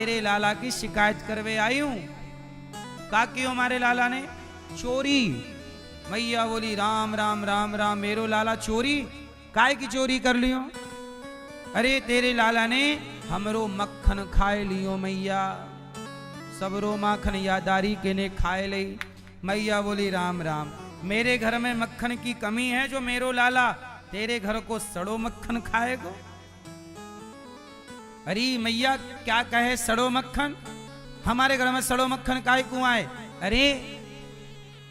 मेरे लाला की शिकायत करवे आई हूं। का क्यों हमारे लाला ने चोरी। मैया बोली राम राम राम राम, मेरो लाला चोरी काय की चोरी कर लियो। अरे तेरे लाला ने हमरो मक्खन खाए लियो मैया, सबरो माखन यादारी के ने खाए ली। मैया बोली राम राम, मेरे घर में मक्खन की कमी है जो मेरो लाला तेरे घर को सड़ो मक्खन खाएगो। अरे मैया क्या कहे सड़ो मक्खन, हमारे घर में सड़ो मक्खन काय को आए। अरे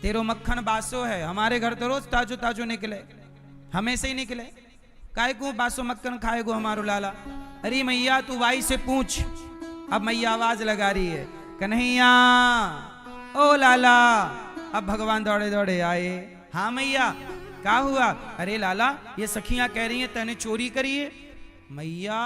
तेरो मक्खन बासो है, हमारे घर तो रोज ताजो ताजो निकले, हमेशा ही निकले, काय को बासो मक्खन खाएगो हमारो लाला। अरे मैया तू भाई से पूछ। अब मैया आवाज लगा रही है, कन्हैया ओ लाला। अब भगवान दौड़े दौड़े आए। हाँ मैया क्या हुआ। अरे लाला ये सखियां कह रही हैं तने चोरी करी है। मैया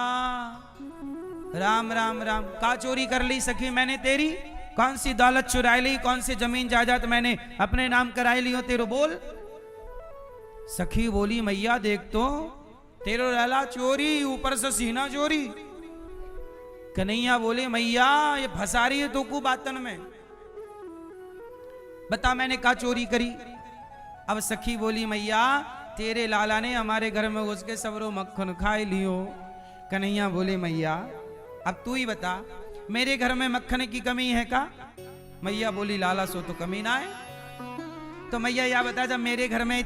राम राम राम, का चोरी कर ली सखी मैंने तेरी, कौन सी दौलत चुरा ली, कौन सी जमीन जायदाद मैंने अपने नाम कराई ली हो तेरो बोल। सखी बोली मैया देख तो तेरो लाला चोरी, ऊपर से सीना चोरी। कन्हैया बोले मैया ये फंसा रही है तो को बातन में, बता मैंने का चोरी करी। अब सखी बोली मैया तेरे लाला ने हमारे घर में घुस के सबरो मक्खन खाए लियो। कन्हैया बोले मैया अब तू ही बता मेरे घर में मक्खन की कमी है का। मैया बोली लाला सो तो कमी ना है। तो मैया यह बता जब मेरे घर में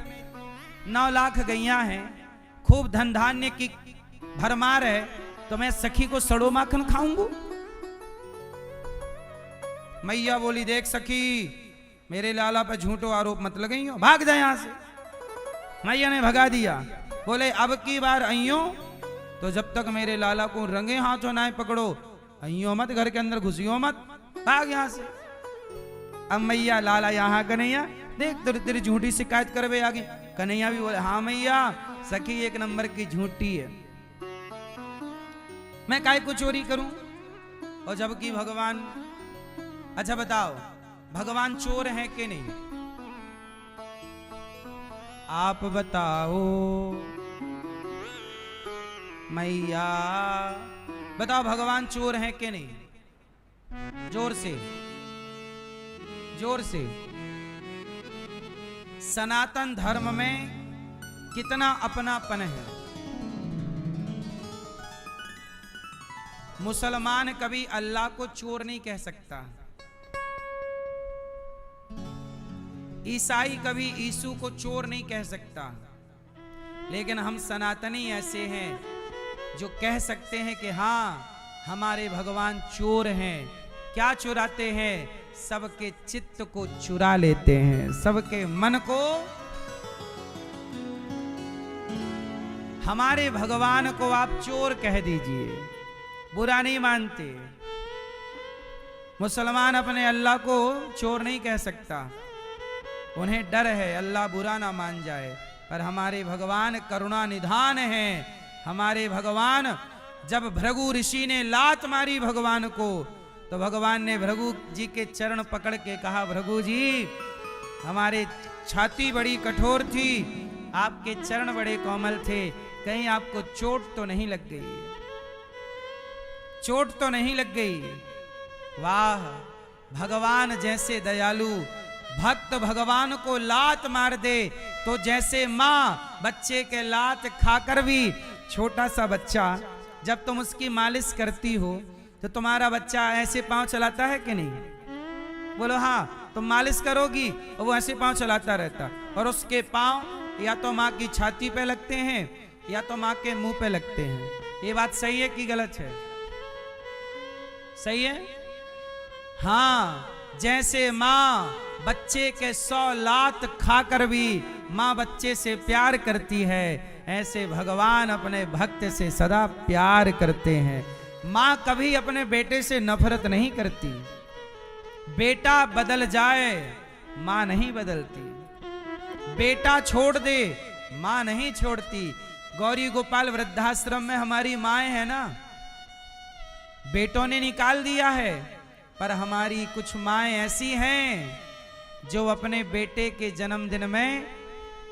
9 लाख गैया हैं, खूब धन धान्य की भरमार है, तो मैं सखी को सड़ो माखन खाऊंगा। मैया बोली देख सखी मेरे लाला पर झूठो आरोप मत लगाई हो, भाग जाए यहां से। मैया ने भगा दिया। बोले अब की बार अइयो तो जब तक मेरे लाला को रंगे हाथों ना पकड़ो अइयो मत, घर के अंदर घुसियो मत, भाग यहां से। अब मैया लाला यहाँ कन्हैया देख तेरी झूठी शिकायत करवे आगे। कन्हैया भी बोले हाँ मैया सखी एक नंबर की झूठी है, मैं काय को चोरी करूं। और जबकि भगवान, अच्छा बताओ भगवान चोर हैं कि नहीं, आप बताओ मैया, बताओ भगवान चोर हैं कि नहीं। जोर से जोर से। सनातन धर्म में कितना अपनापन है। मुसलमान कभी अल्लाह को चोर नहीं कह सकता, ईसाई कभी यीशु को चोर नहीं कह सकता, लेकिन हम सनातनी ऐसे हैं जो कह सकते हैं कि हाँ हमारे भगवान चोर हैं। क्या चुराते हैं, सबके चित्त को चुरा लेते हैं, सबके मन को। हमारे भगवान को आप चोर कह दीजिए, बुरा नहीं मानते। मुसलमान अपने अल्लाह को चोर नहीं कह सकता, उन्हें डर है अल्लाह बुरा ना मान जाए। पर हमारे भगवान करुणा निधान हैं। हमारे भगवान, जब भृगु ऋषि ने लात मारी भगवान को, तो भगवान ने भृगु जी के चरण पकड़ के कहा भृगु जी हमारे छाती बड़ी कठोर थी, आपके चरण बड़े कोमल थे, कहीं आपको चोट तो नहीं लग गई, चोट तो नहीं लग गई। वाह भगवान जैसे दयालु, भक्त भगवान को लात मार दे तो जैसे माँ बच्चे के लात खाकर भी, छोटा सा बच्चा जब तुम उसकी मालिश करती हो तो तुम्हारा बच्चा ऐसे पांव चलाता है कि नहीं। बोलो हाँ, तुम मालिश करोगी और वो ऐसे पांव चलाता रहता, और उसके पांव या तो माँ की छाती पे लगते हैं या तो माँ के मुंह पे लगते हैं। ये बात सही है कि गलत है। सही है। हाँ जैसे माँ बच्चे के 100 लात खाकर भी माँ बच्चे से प्यार करती है, ऐसे भगवान अपने भक्त से सदा प्यार करते हैं। माँ कभी अपने बेटे से नफरत नहीं करती। बेटा बदल जाए माँ नहीं बदलती, बेटा छोड़ दे माँ नहीं छोड़ती। गौरी गोपाल वृद्धाश्रम में हमारी माएँ हैं ना, बेटों ने निकाल दिया है, पर हमारी कुछ माएँ ऐसी हैं जो अपने बेटे के जन्मदिन में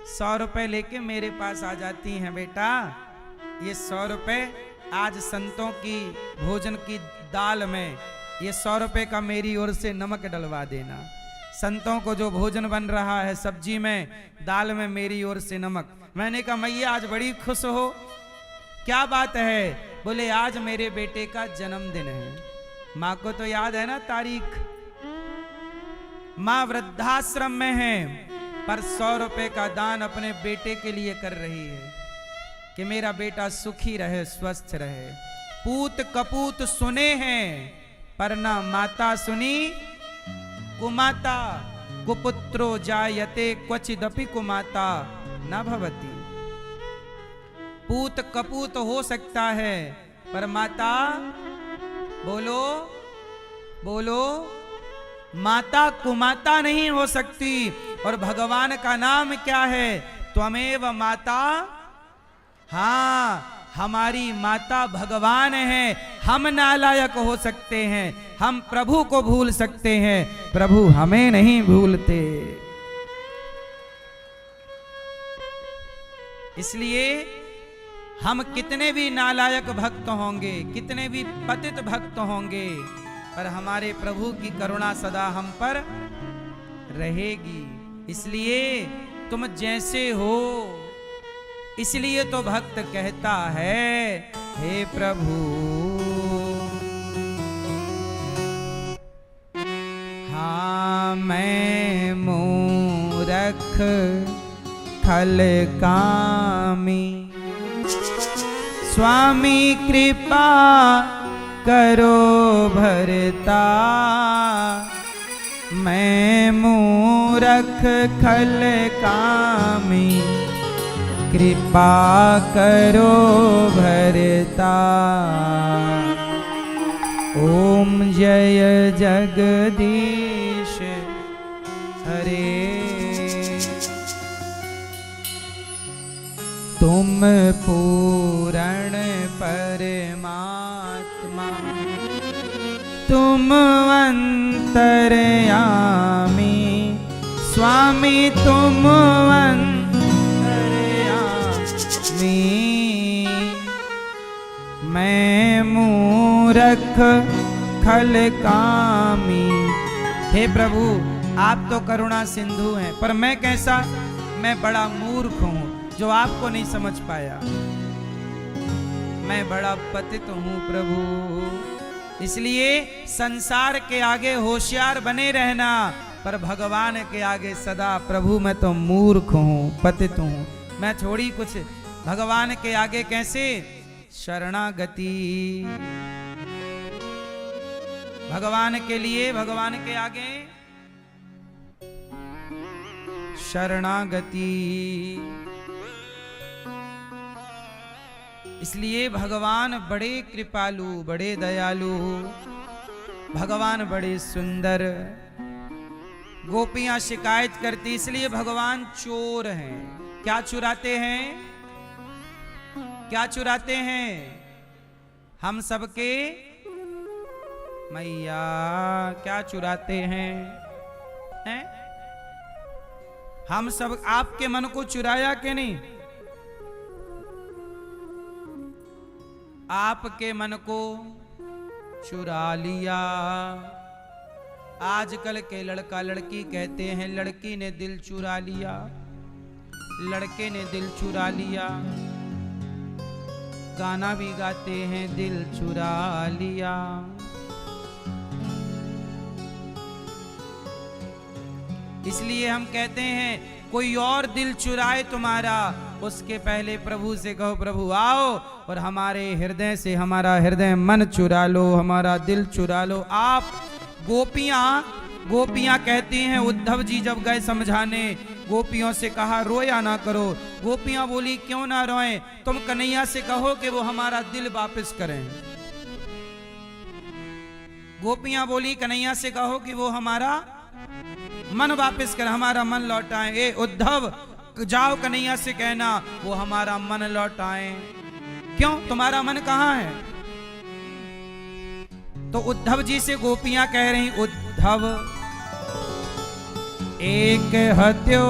100 रुपए लेके मेरे पास आ जाती हैं। बेटा ये 100 रुपए आज संतों की भोजन की दाल में ये 100 रुपए का मेरी ओर से नमक डलवा देना। संतों को जो भोजन बन रहा है सब्जी में, दाल में, मेरी ओर से नमक। मैंने कहा मैया आज बड़ी खुश हो, क्या बात है? बोले आज मेरे बेटे का जन्मदिन है। माँ को तो याद है ना तारीख। माँ वृद्धाश्रम में है पर 100 रुपए का दान अपने बेटे के लिए कर रही है कि मेरा बेटा सुखी रहे, स्वस्थ रहे। पूत कपूत सुने हैं पर ना माता सुनी कुमाता। कुपुत्रो जायते क्वचिदपि कुमाता न भवति। पूत कपूत हो सकता है पर माता, बोलो बोलो, माता कुमाता नहीं हो सकती। और भगवान का नाम क्या है? त्वमेव माता। हाँ, हमारी माता भगवान है। हम नालायक हो सकते हैं, हम प्रभु को भूल सकते हैं, प्रभु हमें नहीं भूलते। इसलिए हम कितने भी नालायक भक्त होंगे, कितने भी पतित भक्त होंगे, पर हमारे प्रभु की करुणा सदा हम पर रहेगी। इसलिए तुम जैसे हो, इसलिए तो भक्त कहता है हे प्रभु हाँ मैं मूरख खल कामी, स्वामी कृपा करो भरता। मैं मूरख खल कामी, कृपा करो भरता। ओम जय जगदीश हरे। तुम पूर्ण परमात्मा, तुम अंतर्यामी, स्वामी तुम मैं मूरख खल कामी। हे प्रभु आप तो करुणा सिंधु हैं, पर मैं कैसा? मैं बड़ा मूर्ख हूं जो आपको नहीं समझ पाया। मैं बड़ा पतित हूं प्रभु। इसलिए संसार के आगे होशियार बने रहना, पर भगवान के आगे सदा प्रभु मैं तो मूर्ख हूं, पतित हूं। मैं थोड़ी कुछ भगवान के आगे कैसे? शरणागति। भगवान के लिए, भगवान के आगे शरणागति। इसलिए भगवान बड़े कृपालु, बड़े दयालु, भगवान बड़े सुंदर। गोपियां शिकायत करती, इसलिए भगवान चोर हैं। क्या चुराते हैं? क्या चुराते हैं? हम सबके मैया क्या चुराते हैं? हैं? हम सब आपके मन को चुराया कि नहीं? आपके मन को चुरा लिया। आजकल के लड़का लड़की कहते हैं लड़की ने दिल चुरा लिया, लड़के ने दिल चुरा लिया। गाना भी गाते हैं दिल चुरा लिया। इसलिए हम कहते हैं कोई और दिल चुराए तुम्हारा, उसके पहले प्रभु से कहो प्रभु आओ और हमारे हृदय से हमारा हृदय मन चुरा लो, हमारा दिल चुरा लो आप। गोपियां कहती हैं, उद्धव जी जब गए समझाने, गोपियों से कहा रोया ना करो। गोपियां बोली क्यों ना रोएं, तुम कन्हैया से कहो कि वो हमारा दिल वापस करें। गोपियां बोली कन्हैया से कहो कि वो हमारा मन वापस कर, हमारा मन लौटाएं। ए उद्धव जाओ कन्हैया से कहना वो हमारा मन लौटाएं। क्यों, तुम्हारा मन कहाँ है? तो उद्धव जी से गोपियां कह रही, उद्धव एक हत्यो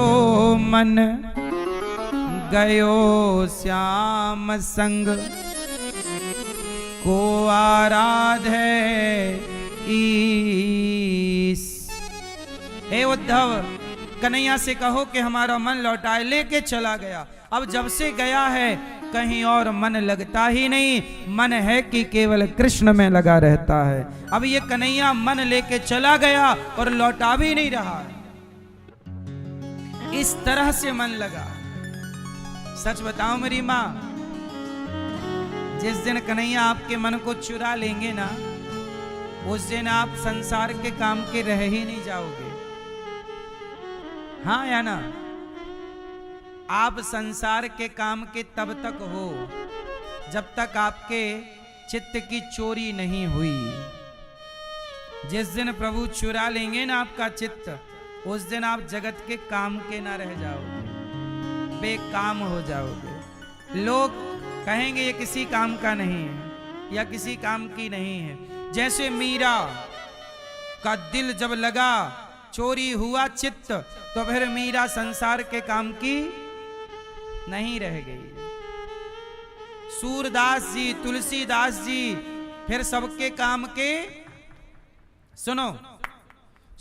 मन गयो श्याम संग, को आराधे ईश। हे उद्धव, कन्हैया से कहो कि हमारा मन लौटाए। लेके चला गया। अब जब से गया है कहीं और मन लगता ही नहीं, मन है कि केवल कृष्ण में लगा रहता है। अब ये कन्हैया मन लेके चला गया और लौटा भी नहीं रहा। इस तरह से मन लगा। सच बताओ मेरी माँ, जिस दिन कन्हैया आपके मन को चुरा लेंगे ना, उस दिन आप संसार के काम के रह ही नहीं जाओगे। हाँ या ना? आप संसार के काम के तब तक हो जब तक आपके चित्त की चोरी नहीं हुई। जिस दिन प्रभु चुरा लेंगे ना आपका चित्त, उस दिन आप जगत के काम के ना रह जाओगे, बेकाम हो जाओगे। लोग कहेंगे ये किसी काम का नहीं है या किसी काम की नहीं है। जैसे मीरा का दिल जब लगा, चोरी हुआ चित्त, तो फिर मीरा संसार के काम की नहीं रह गई। सूरदास जी, तुलसीदास जी फिर सबके काम के। सुनो,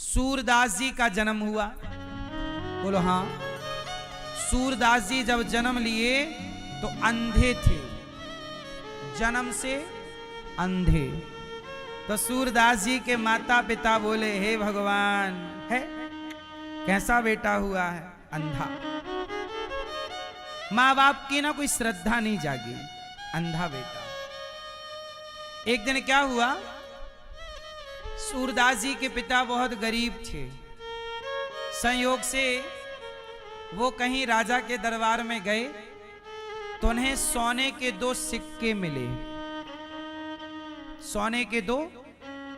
सूरदास जी का जन्म हुआ। बोलो हाँ। सूरदास जी जब जन्म लिए तो अंधे थे, जन्म से अंधे। तो सूरदास जी के माता पिता बोले, हे भगवान, है कैसा बेटा हुआ है? अंधा। माँ बाप की ना कोई श्रद्धा नहीं जागी, अंधा बेटा। एक दिन क्या हुआ, सूरदास जी के पिता बहुत गरीब थे। संयोग से वो कहीं राजा के दरबार में गए तो उन्हें सोने के 2 सिक्के मिले। सोने के 2,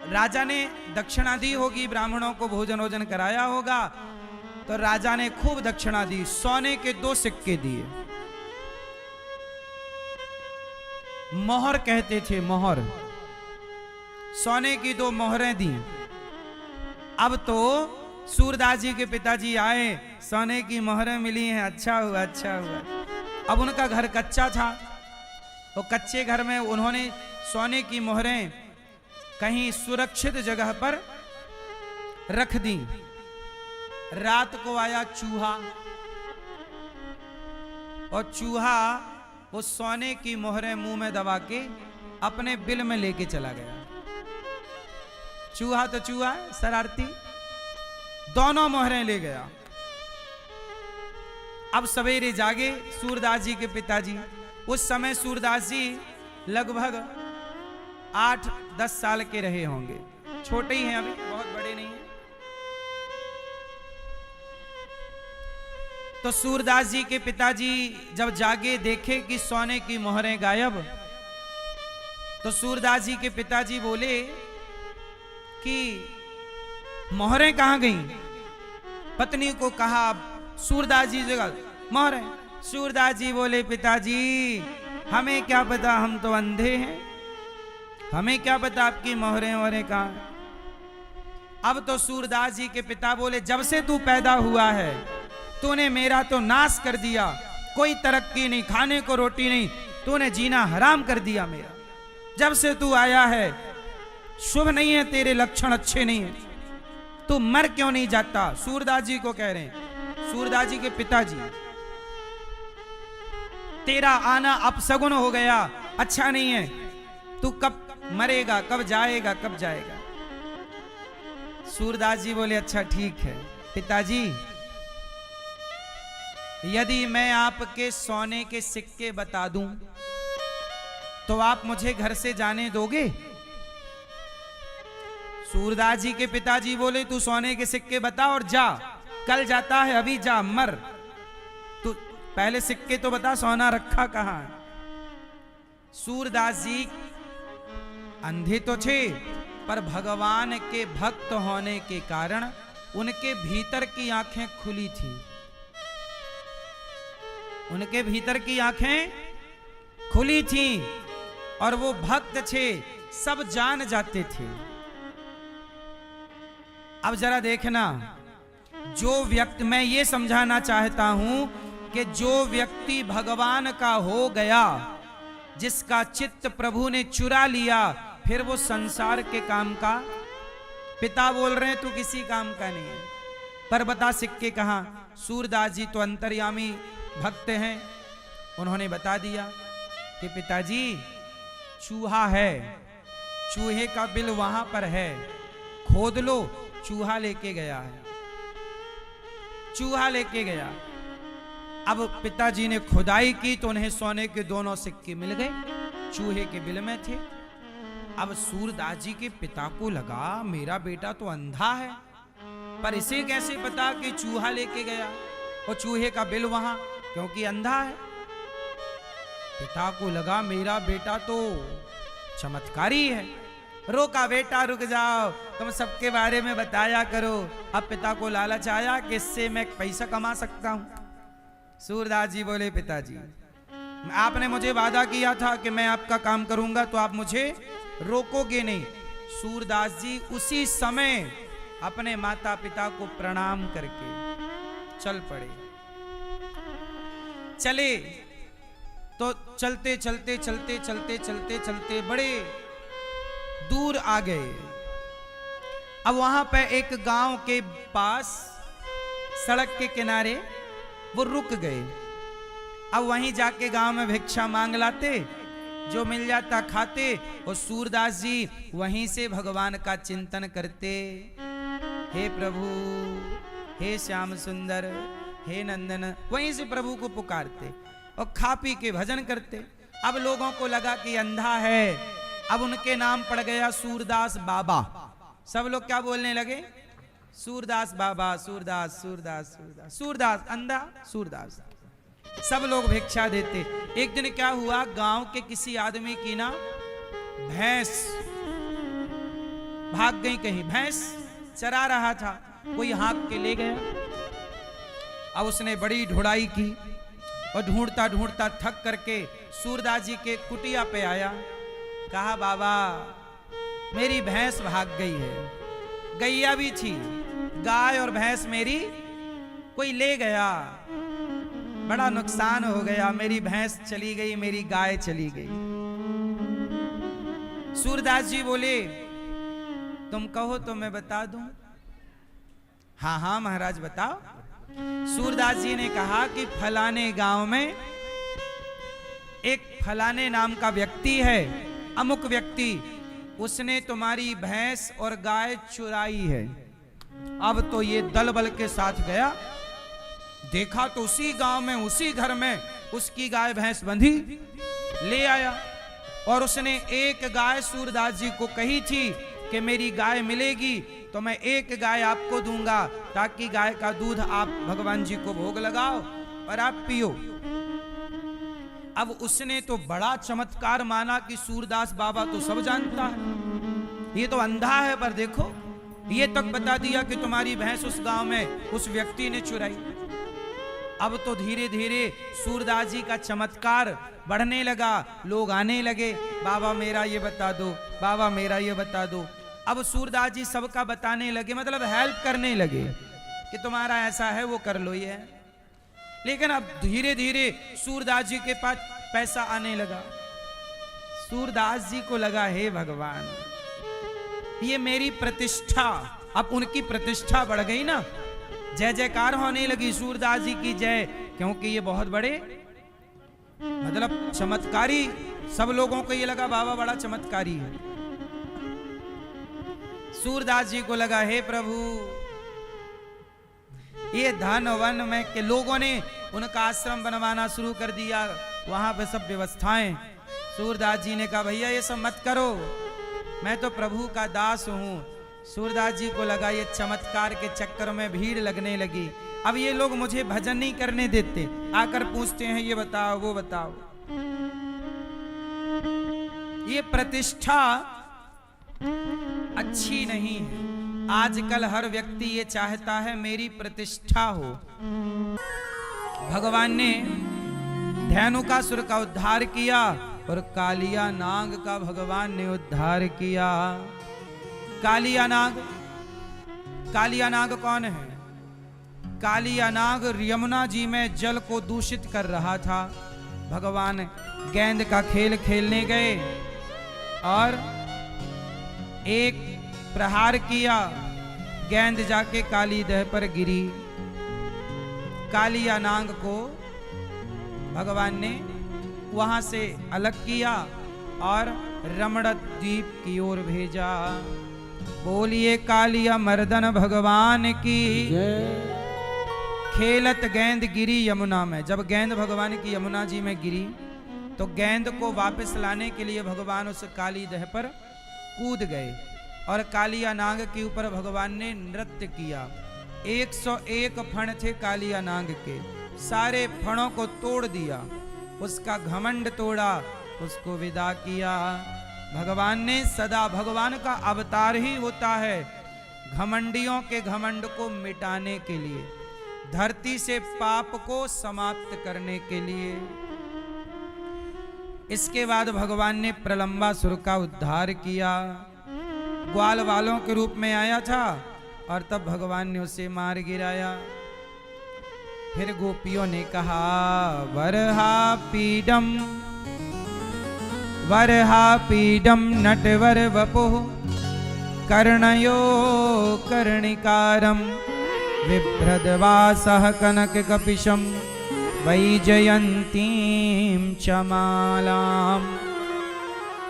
राजा ने दक्षिणा दी होगी, ब्राह्मणों को भोजन वोजन कराया होगा, तो राजा ने खूब दक्षिणा दी, सोने के 2 सिक्के दिए। मोहर कहते थे, मोहर, सोने की 2 मोहरें दी। अब तो सूरदास जी के पिताजी आए, सोने की मोहरें मिली हैं, अच्छा हुआ अच्छा हुआ। अब उनका घर कच्चा था, वो कच्चे घर में उन्होंने सोने की मोहरें कहीं सुरक्षित जगह पर रख दी। रात को आया चूहा, और चूहा वो सोने की मोहरें मुंह में दबा के अपने बिल में लेके चला गया। चूहा तो चूहा, शरारती, दोनों मोहरें ले गया। अब सवेरे जागे सूरदास जी के पिताजी। उस समय सूरदास जी लगभग 8-10 साल के रहे होंगे, छोटे ही हैं अभी, बहुत बड़े नहीं हैं। तो सूरदास जी के पिताजी जब जागे, देखे कि सोने की मोहरें गायब। तो सूरदास जी के पिताजी बोले कि मोहरें कहां गईं? पत्नी को कहा, सूरदास जी जगह मोहरें। सूरदास जी बोले, पिताजी हमें क्या पता, हम तो अंधे हैं, हमें क्या पता आपकी मोहरें वोहरें कहां। अब तो सूरदास जी के पिता बोले, जब से तू पैदा हुआ है तूने मेरा तो नाश कर दिया, कोई तरक्की नहीं, खाने को रोटी नहीं, तूने जीना हराम कर दिया मेरा। जब से तू आया है शुभ नहीं है, तेरे लक्षण अच्छे नहीं है, तू मर क्यों नहीं जाता? सूरदास जी को कह रहे हैं, सूरदास जी के पिताजी, तेरा आना अपशगुन हो गया, अच्छा नहीं है, तू कब मरेगा, कब जाएगा, कब जाएगा? सूरदास जी बोले, अच्छा ठीक है पिताजी, यदि मैं आपके सोने के सिक्के बता दूं तो आप मुझे घर से जाने दोगे? सूरदास जी के पिताजी बोले, तू सोने के सिक्के बता और जा, कल जाता है, अभी जा, मर। तू पहले सिक्के तो बता, सोना रखा कहां है? सूरदास जी अंधे तो थे, पर भगवान के भक्त होने के कारण उनके भीतर की आंखें खुली थी। उनके भीतर की आंखें खुली थी और वो भक्त थे, सब जान जाते थे। अब जरा देखना, जो व्यक्ति, मैं ये समझाना चाहता हूं कि जो व्यक्ति भगवान का हो गया, जिसका चित्त प्रभु ने चुरा लिया, फिर वो संसार के काम का, पिता बोल रहे हैं तू किसी काम का नहीं है। पर बता सिक्के कहां? सूरदास जी तो अंतर्यामी भक्त हैं, उन्होंने बता दिया कि पिताजी चूहा है, चूहे का बिल वहां पर है, खोद लो। चूहा लेके गया है, चूहा लेके गया। अब पिताजी ने खुदाई की तो उन्हें सोने के दोनों सिक्के मिल गए, चूहे के बिल में थे। अब सूरदास जी के पिता को लगा मेरा बेटा तो अंधा है, पर इसे कैसे पता कि चूहा लेके गया और चूहे का बिल वहां, क्योंकि अंधा है। पिता को लगा मेरा बेटा तो चमत्कारी है। रोका, बेटा रुक जाओ, तुम सबके बारे में बताया करो। अब पिता को लालच आया कि इससे मैं पैसा कमा सकता हूं। सूरदास जी बोले पिताजी आपने मुझे वादा किया था कि मैं आपका काम करूंगा, तो आप मुझे रोकोगे नहीं। सूरदास जी उसी समय अपने माता पिता को प्रणाम करके चल पड़े। चले तो चलते चलते चलते चलते चलते चलते बड़े दूर आ गए। अब वहां पे एक गांव के पास सड़क के किनारे वो रुक गए। अब वहीं जाके गांव में भिक्षा मांग लाते, जो मिल जाता खाते, और सूरदास जी वहीं से भगवान का चिंतन करते। हे प्रभु, हे श्याम सुंदर, हे नंदन, वहीं से प्रभु को पुकारते और खा पी के भजन करते। अब लोगों को लगा कि अंधा है, अब उनके नाम पड़ गया सूरदास बाबा। सब लोग क्या बोलने लगे? सूरदास बाबा, सूरदास सूरदास सूरदास, सूरदास अंधा, सूरदास। सब लोग भिक्षा देते। एक दिन क्या हुआ, गांव के किसी आदमी की ना भैंस भाग गई कहीं, भैंस चरा रहा था, कोई हाँक के ले गया। अब उसने बड़ी ढूंढाई की और ढूंढता ढूंढता थक करके सूरदास जी के कुटिया पे आया। कहा बाबा मेरी भैंस भाग गई है, गैया भी थी, गाय और भैंस मेरी कोई ले गया, बड़ा नुकसान हो गया, मेरी भैंस चली गई, मेरी गाय चली गई। सूरदास जी बोले तुम कहो तो मैं बता दूं। हाँ हाँ महाराज बताओ। सूरदास जी ने कहा कि फलाने गांव में एक फलाने नाम का व्यक्ति है, अमुक व्यक्ति, उसने तुम्हारी भैंस और गाय चुराई है। अब तो ये दल बल के साथ गया, देखा तो उसी गांव में उसी घर में उसकी गाय भैंस बंधी, ले आया। और उसने एक गाय सूरदास जी को कही थी कि मेरी गाय मिलेगी तो मैं एक गाय आपको दूंगा, ताकि गाय का दूध आप भगवान जी को भोग लगाओ और आप पियो। अब उसने तो बड़ा चमत्कार माना कि सूरदास बाबा तो सब जानता है, ये तो अंधा है, पर देखो ये तक बता दिया कि तुम्हारी भैंस उस गांव में उस व्यक्ति ने चुराई। अब तो धीरे धीरे सूरदास जी का चमत्कार बढ़ने लगा, लोग आने लगे, बाबा मेरा ये बता दो, बाबा मेरा ये बता दो। अब सूरदास जी सबका बताने लगे, मतलब हेल्प करने लगे कि तुम्हारा ऐसा है वो कर लो ये। लेकिन अब धीरे धीरे सूरदास जी के पास पैसा आने लगा। सूरदास जी को लगा हे भगवान ये मेरी प्रतिष्ठा, अब उनकी प्रतिष्ठा बढ़ गई ना, जय जयकार होने लगी सूरदास जी की जय, क्योंकि ये बहुत बड़े मतलब चमत्कारी, सब लोगों को ये लगा बाबा बड़ा चमत्कारी है। सूरदास जी को लगा हे प्रभु ये धन वन में के लोगों ने उनका आश्रम बनवाना शुरू कर दिया, वहां पे सब व्यवस्थाएं। सूरदास जी ने कहा भैया ये सब मत करो, मैं तो प्रभु का दास हूं। सूरदास जी को लगा ये चमत्कार के चक्कर में भीड़ लगने लगी, अब ये लोग मुझे भजन नहीं करने देते, आकर पूछते हैं ये बताओ वो बताओ। ये प्रतिष्ठा अच्छी नहीं है। आजकल हर व्यक्ति ये चाहता है मेरी प्रतिष्ठा हो। भगवान ने धेनुकासुर का उद्धार किया और कालिया नाग का भगवान ने उद्धार किया। कालिया नाग कौन है? कालिया नाग यमुना जी में जल को दूषित कर रहा था। भगवान गेंद का खेल खेलने गए और एक प्रहार किया, गेंद जाके काली देह पर गिरी। कालिया नाग को भगवान ने वहां से अलग किया और रमण द्वीप की ओर भेजा। बोलिए कालिया मर्दन भगवान की। खेलत गेंद गिरी यमुना में। जब गेंद भगवान की यमुना जी में गिरी तो गेंद को वापस लाने के लिए भगवान उस काली देह पर कूद गए और कालिया नाग के ऊपर भगवान ने नृत्य किया। 101 फण थे कालिया नाग के, सारे फणों को तोड़ दिया, उसका घमंड तोड़ा, उसको विदा किया। भगवान ने सदा, भगवान का अवतार ही होता है घमंडियों के घमंड को मिटाने के लिए, धरती से पाप को समाप्त करने के लिए। इसके बाद भगवान ने प्रलंबासुर का उद्धार किया। ग्वाल वालों के रूप में आया था और तब भगवान ने उसे मार गिराया। फिर गोपियों ने कहा वरहा पीडम नटवर वपुः कर्णयो कर्णिकारम बिभ्रद्वासः कनक कपिशम वैजयन्तीं च मालाम्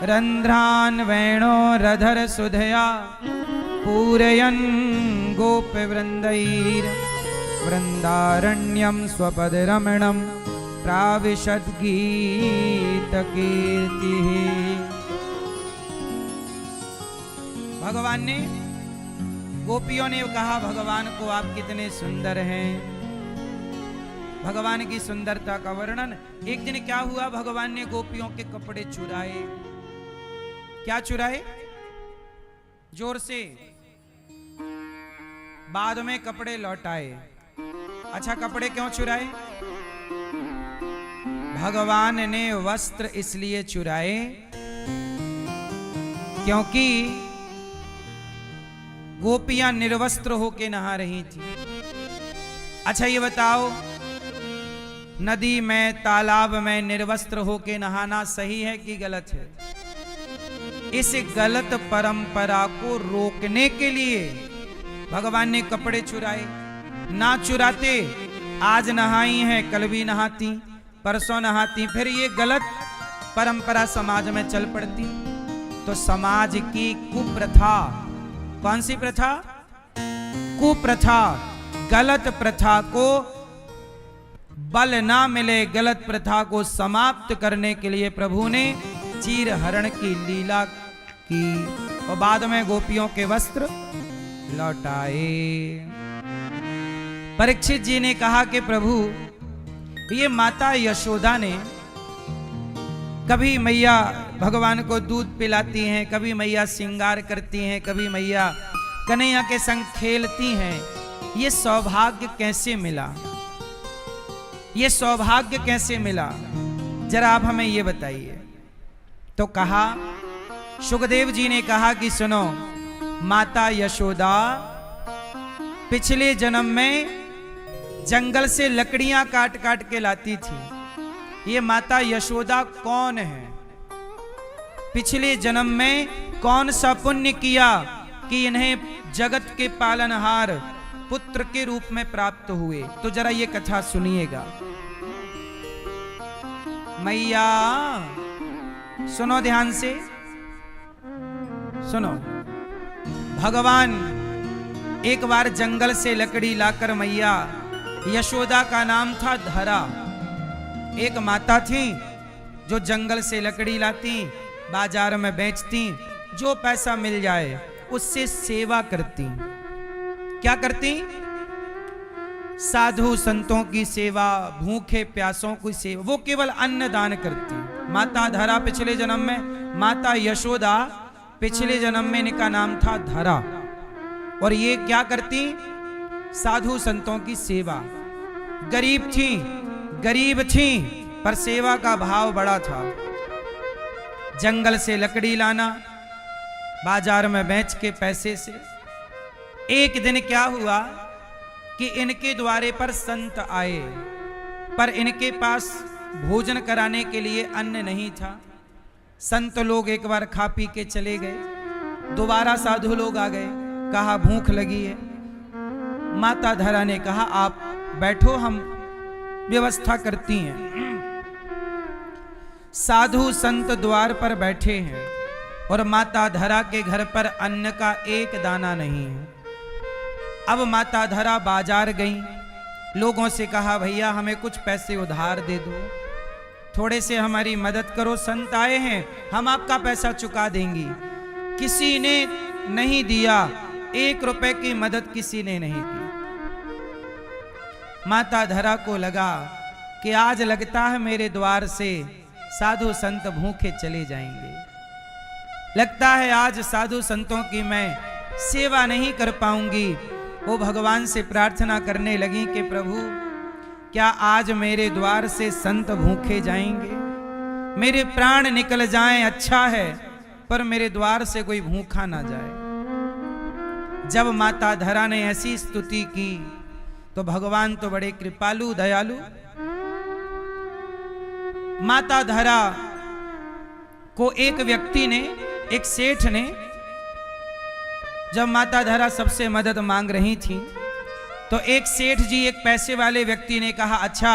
रंध्रान् वेणोरधर सुधया पूरयन् गोपवृन्दैर् वृन्दारण्यं स्वपदरमणं प्राविशद् गीतकीर्तिः। भगवान ने, गोपियों ने कहा भगवान को आप कितने सुंदर हैं। भगवान की सुंदरता का वर्णन। एक दिन क्या हुआ, भगवान ने गोपियों के कपड़े चुराए। क्या चुराए? जोर से। बाद में कपड़े लौटाए। अच्छा, कपड़े क्यों चुराए? भगवान ने वस्त्र इसलिए चुराए क्योंकि गोपियां निर्वस्त्र होके नहा रही थी। अच्छा ये बताओ, नदी में, तालाब में निर्वस्त्र होके नहाना सही है कि गलत है? इस गलत परंपरा को रोकने के लिए भगवान ने कपड़े चुराए। ना चुराते आज नहाई हैं, कल भी नहाती, परसों नहाती, फिर ये गलत परंपरा समाज में चल पड़ती। तो समाज की कुप्रथा, कौन सी प्रथा? कुप्रथा, गलत प्रथा को बल ना मिले, गलत प्रथा को समाप्त करने के लिए प्रभु ने चीर हरण की लीला की और बाद में गोपियों के वस्त्र लौटाए। परीक्षित जी ने कहा कि प्रभु, ये माता यशोदा ने कभी मैया भगवान को दूध पिलाती हैं, कभी मैया श्रृंगार करती हैं, कभी मैया कन्हैया के संग खेलती हैं, ये सौभाग्य कैसे मिला? ये सौभाग्य कैसे मिला? जरा आप हमें ये बताइए। तो कहा, सुखदेव जी ने कहा कि सुनो, माता यशोदा पिछले जन्म में जंगल से लकड़ियां काट काट के लाती थी। ये माता यशोदा कौन है? पिछले जन्म में कौन सा पुण्य किया कि इन्हें जगत के पालनहार पुत्र के रूप में प्राप्त हुए? तो जरा ये कथा सुनिएगा। मैया सुनो, ध्यान से सुनो। भगवान एक बार जंगल से लकड़ी लाकर, मैया यशोदा का नाम था धरा, एक माता थी जो जंगल से लकड़ी लाती, बाजार में बेचती, जो पैसा मिल जाए उससे सेवा करती। क्या करती? साधु संतों की सेवा, भूखे प्यासों की सेवा, वो केवल अन्न दान करती। माता धरा पिछले जन्म में, माता यशोदा पिछले जन्म में इनका नाम था धरा, और ये क्या करती? साधु संतों की सेवा। गरीब थी पर सेवा का भाव बड़ा था। जंगल से लकड़ी लाना, बाजार में बेच के पैसे से। एक दिन क्या हुआ कि इनके द्वारे पर संत आए, पर इनके पास भोजन कराने के लिए अन्न नहीं था। संत लोग एक बार खा पी के चले गए। दोबारा साधु लोग आ गए, कहा भूख लगी है। माता धरा ने कहा आप बैठो, हम व्यवस्था करती हैं। साधु संत द्वार पर बैठे हैं और माता धरा के घर पर अन्न का एक दाना नहीं है। अब माता धरा बाजार गई, लोगों से कहा भैया हमें कुछ पैसे उधार दे दो, थोड़े से हमारी मदद करो, संत आए हैं, हम आपका पैसा चुका देंगी। किसी ने नहीं दिया, 1 रुपए की मदद किसी ने नहीं की। माता धरा को लगा कि आज लगता है मेरे द्वार से साधु संत भूखे चले जाएंगे, लगता है आज साधु संतों की मैं सेवा नहीं कर पाऊंगी। वो भगवान से प्रार्थना करने लगी कि प्रभु क्या आज मेरे द्वार से संत भूखे जाएंगे? मेरे प्राण निकल जाएं अच्छा है, पर मेरे द्वार से कोई भूखा ना जाए। जब माता धरा ने ऐसी स्तुति की तो भगवान तो बड़े कृपालु दयालु। माता धरा को एक व्यक्ति ने, एक सेठ ने, जब माता धरा सबसे मदद मांग रही थी तो एक सेठ जी, एक पैसे वाले व्यक्ति ने कहा अच्छा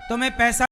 तो मैं पैसा